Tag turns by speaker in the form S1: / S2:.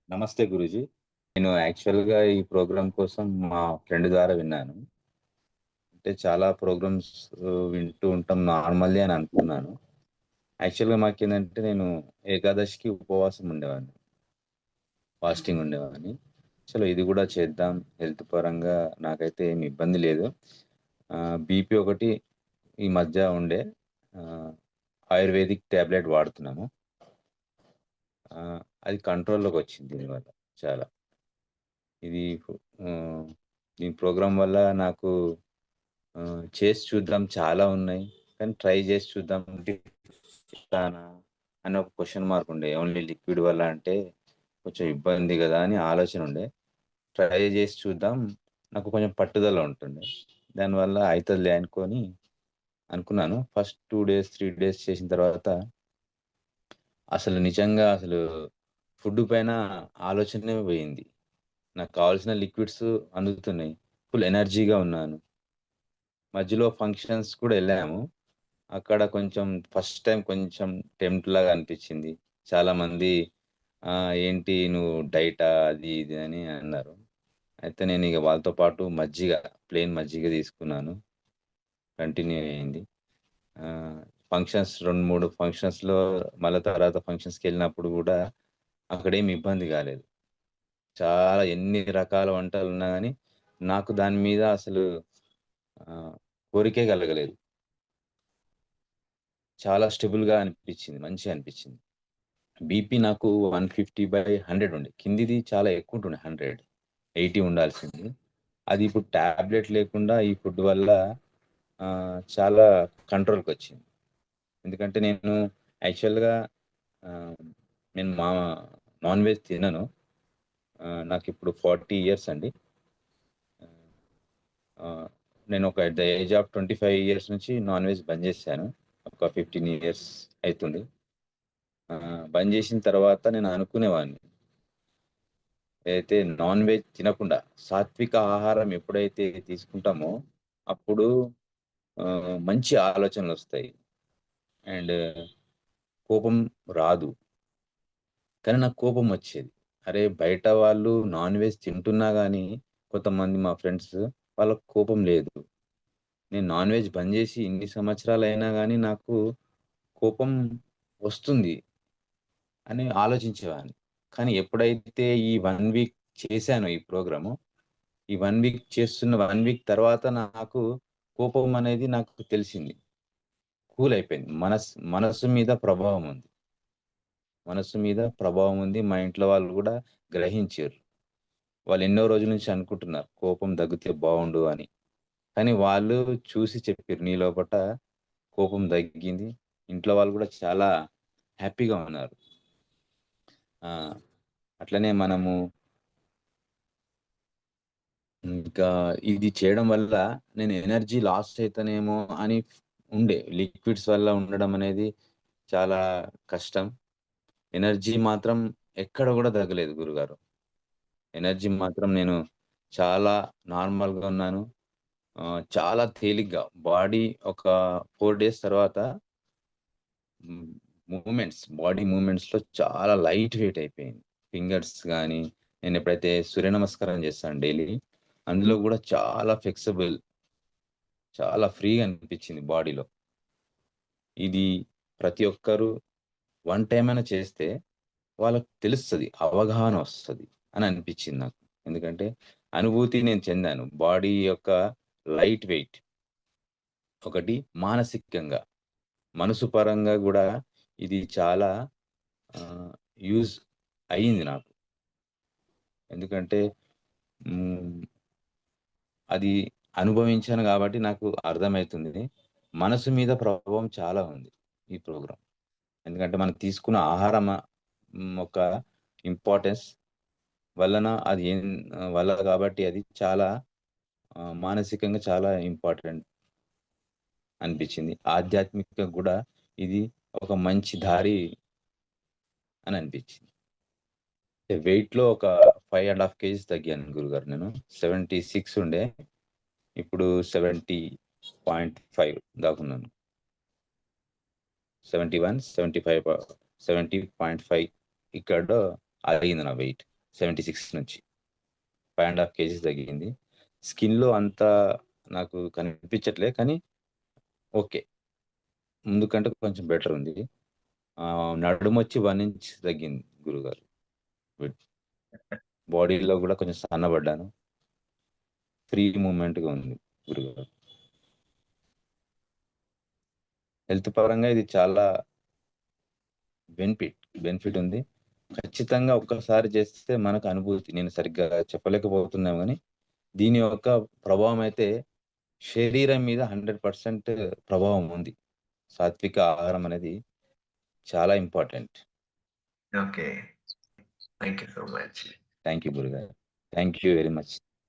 S1: నమస్తే గురూజీ. నేను యాక్చువల్‌గా ఈ ప్రోగ్రామ్ కోసం మా ఫ్రెండ్ ద్వారా విన్నాను. అంటే చాలా ప్రోగ్రామ్స్ వింటూ ఉంటాం నార్మల్లీ అని అనుకున్నాను. యాక్చువల్‌గా మాకేందంటే నేను ఏకాదశికి ఉపవాసం ఉండేవాడిని. ఫాస్టింగ్ ఉండేవాడిని. చలో ఇది గూడా చేద్దాం హెల్త్ పరంగా నాకైతే ఏమి ఇబ్బంది లేదు. బీపీ ఒకటి ఈ మధ్య ఉండే ఆహ్, ఆయుర్వేదిక్ టాబ్లెట్ వాడుతున్నాము. అది కంట్రోల్‌లోకొచ్చింది దీనివల్ల చాలా. ఇది ఆహ్, ఈ ప్రోగ్రామ్ వల్ల నాకు చేసి చూద్దాం చాలా ఉన్నాయి. కానీ ట్రై చేసి చూద్దాం ఇట్లానా అని ఒక క్వెషన్ మార్క్ ఉండే. ఓన్లీ లిక్విడ్ వల్ల అంటే కొంచెం ఇబ్బంది గదా! అని ఆలోచన ఉండే. ట్రై చేసి చూద్దాం. నాకు కొంచెం పట్టుదల ఉంటుండే. దానివల్ల అయితదిలే అనుకోని అనుకున్నాను. ఫస్ట్ 2 డేస్, 3 డేస్ చేసిన తర్వాత అసలు నిజంగా అసలు ఫుడ్ పైన ఆలోచనే పోయింది. నాకు కావాల్సిన లిక్విడ్స్ అందుతున్నాయి. ఫుల్ ఎనర్జీగా ఉన్నాను. మధ్యలో ఫంక్షన్స్ కూడా ఎళ్ళాము. అక్కడ కొంచెం ఫస్ట్ టైమ్ కొంచెం టెంప్ట్ లాగా అనిపిచ్చింది. చాలామంది "ఏంటి నువ్వు డైటా?" అది ఇది అని అన్నారు. అయితే నేనిగ వాళ్ళతో పాటు మజ్జిగ, ప్లెయిన్ మజ్జిగ తీసుకున్నాను. కంటిన్యూ అయింది. ఆహ్, ఫంక్షన్స్ 2, 3 ఫంక్షన్స్‌లో మళ్ళా తర్వాత ఫంక్షన్స్‌కెళ్ళినప్పుడు గూడా అక్కడేమి ఇబ్బంది గాలేదు. చాలా ఎన్ని రకాల వంటలున్నా గాని నాకు దాని మీద అసలు ఆహ్, కోరికే కలగలేదు. చాలా స్టెబుల్‌గా అనిపిచ్చింది. మంచిగా అనిపిచ్చింది. బీపీ నాకు 150/100 ఉండే. కిందిది చాలా ఎక్కువుంటుండే 100, 80 ఉండాల్సింది. అది ఇప్పుడు టాబ్లెట్ లేకుండా ఈ ఫుడ్ వల్ల చాలా కంట్రోల్‌కొచ్చింది. ఎందుకంటే నేను యాక్చువల్‌గా ఆహ్, నేను నాన్ వెజ్ తినను. నాకిప్పుడు 40 ఇయర్స్ అండి. ఆహ్, నేను at the age of 25 years నుంచి నాన్ వెజ్ బంద్ చేశాను. ఒక 15 ఇయర్స్ అయితుంది. బంద్ చేసిన తర్వాత నేను అనుకునేవాడిని. అయితే నాన్ వెజ్ తినకుండా సాత్విక ఆహారం ఎప్పుడైతే తీసుకుంటామో అప్పుడు మంచి ఆలోచనలొస్తాయి. అండ్ కోపం రాదు. కానీ నాకు కోపమొచ్చేది. అరే! బయట వాళ్ళు నాన్ వెజ్ తింటున్నా గాని కొంతమంది మా ఫ్రెండ్స్ వాళ్ళకి కోపం లేదు. నేను నాన్ వెజ్ బంద్ జేసి ఇన్ని సంవత్సరాలయినా గాని నాకు కోపం వస్తుంది అని ఆలోచించేవాడిని. కానీ ఎప్పుడైతే ఈ 1 వీక్ చేశానో ఈ ప్రోగ్రాము, ఈ 1 వీక్ చేస్తున్న 1 వీక్ తర్వాత నాకు కోపం అనేది నాకు తెలిసింది. కూల్ అయిపోయింది. మనస్సు మీద ప్రభావం ఉంది. మనస్సు మీద ప్రభావం ఉంది. మా ఇంట్లో వాళ్ళు గూడా గ్రహించిర్రు. వాళ్ళు ఎన్నో రోజుల నుంచి అనుకుంటున్నారు. కోపం తగ్గితే బావుండు అని. కానీ వాళ్ళు చూసి చెప్పిర్రు. నీ లోపట కోపం తగ్గింది. ఇంట్లో వాళ్ళు గూడా చాలా హ్యాపీగా ఉన్నారు. ఆ! అట్లనే మనము ఇంకా ఇది చేయడం వల్ల నేను ఎనర్జీ లాస్ అయితానేమో అని ఉండే. లిక్విడ్స్ వల్ల ఉండడం అనేది చాలా కష్టం. ఎనర్జీ మాత్రం ఎక్కడ గూడా తగ్గలేదు గురుగారు. ఎనర్జీ మాత్రం నేను చాలా నార్మల్‌గా ఉన్నాను. చాలా తేలిగ్గా బాడీ ఒక 4 డేస్ తర్వాత హ్మ్. బాడీ మూవ్‌మెంట్స్‌లో చాలా లైట్ వెయిట్ అయిపోయింది. ఫింగర్స్ గాని, నేనెప్పుడైతే సూర్య నమస్కారం చేస్తాను డైలీ, అందులో గూడా చాలా ఫ్లెక్సిబుల్, చాలా ఫ్రీగా అనిపించింది బాడీలో. ఇది ప్రతి ఒక్కరు వన్ టైమ్ అయినా చేస్తే వాళ్ళకి తెలుస్తది. అవగాహన వస్తది అని అనిపించింది నాకు. ఎందుకంటే అనుభూతి నేను చెందాను. బాడీ యొక్క లైట్ వెయిట్ ఒకటి మానసికంగా, మనసు పరంగా గూడా ఇది చాలా ఆహ్, యూజ్ అయింది నాకు. ఎందుకంటే హ్మ్. అది అనుభవించాను గాబట్టి నాకు అర్థమైతుంది. మనసు మీద ప్రభావం చాలా ఉంది ఈ ప్రోగ్రామ్. ఎందుకంటే మనం తీసుకున్న ఆహారం ఒక ఇంపార్టెన్స్ వల్ల గాబట్టి అది చాలా మానసికంగా చాలా ఇంపార్టెంట్ అనిపిచ్చింది. ఆధ్యాత్మికంగా గూడా ఇది ఒక మంచి దారి అని అనిపిచ్చింది. వెయిట్‌లో ఒక 5 ½ కేజీస్ తగ్గాను గురుగారు నేను. 76 ఉండే. ఇప్పుడు 70.5 దాకున్నాను. 71, 75 70.5 ఇక్కడ అయింది నా వెయిట్. 76 నుంచి. 5½ కేజీస్ తగ్గింది. స్కిన్‌లో అంత నాకు కనిపించట్లే. కానీ ఓకే. ముందు కంటే కొంచెం బెటర్ ఉంది. నడుమొచ్చి 1 ఇంచ్ తగ్గింది గురువుగారు. వెయిట్. బాడీలో గూడా కొంచెం సన్నబడ్డాను. ఫ్రీ మూవ్‌మెంట్‌గా ఉంది గురుగారు. హెల్త్ పరంగా ఇది చాలా బెనిఫిట్ ఉంది. ఖచ్చితంగా ఒక్కసారి చేస్తే మనకు అనుభూతి. నేను సరిగ్గా చెప్పలేకపోతున్నాను గానీ, దీని యొక్క ప్రభావం అయితే శరీరం మీద 100% ప్రభావం ఉంది. సాత్విక ఆహారం అనేది చాలా important.
S2: Okay. Thank you so much.
S1: Thank you గురుగారు. Thank you very much.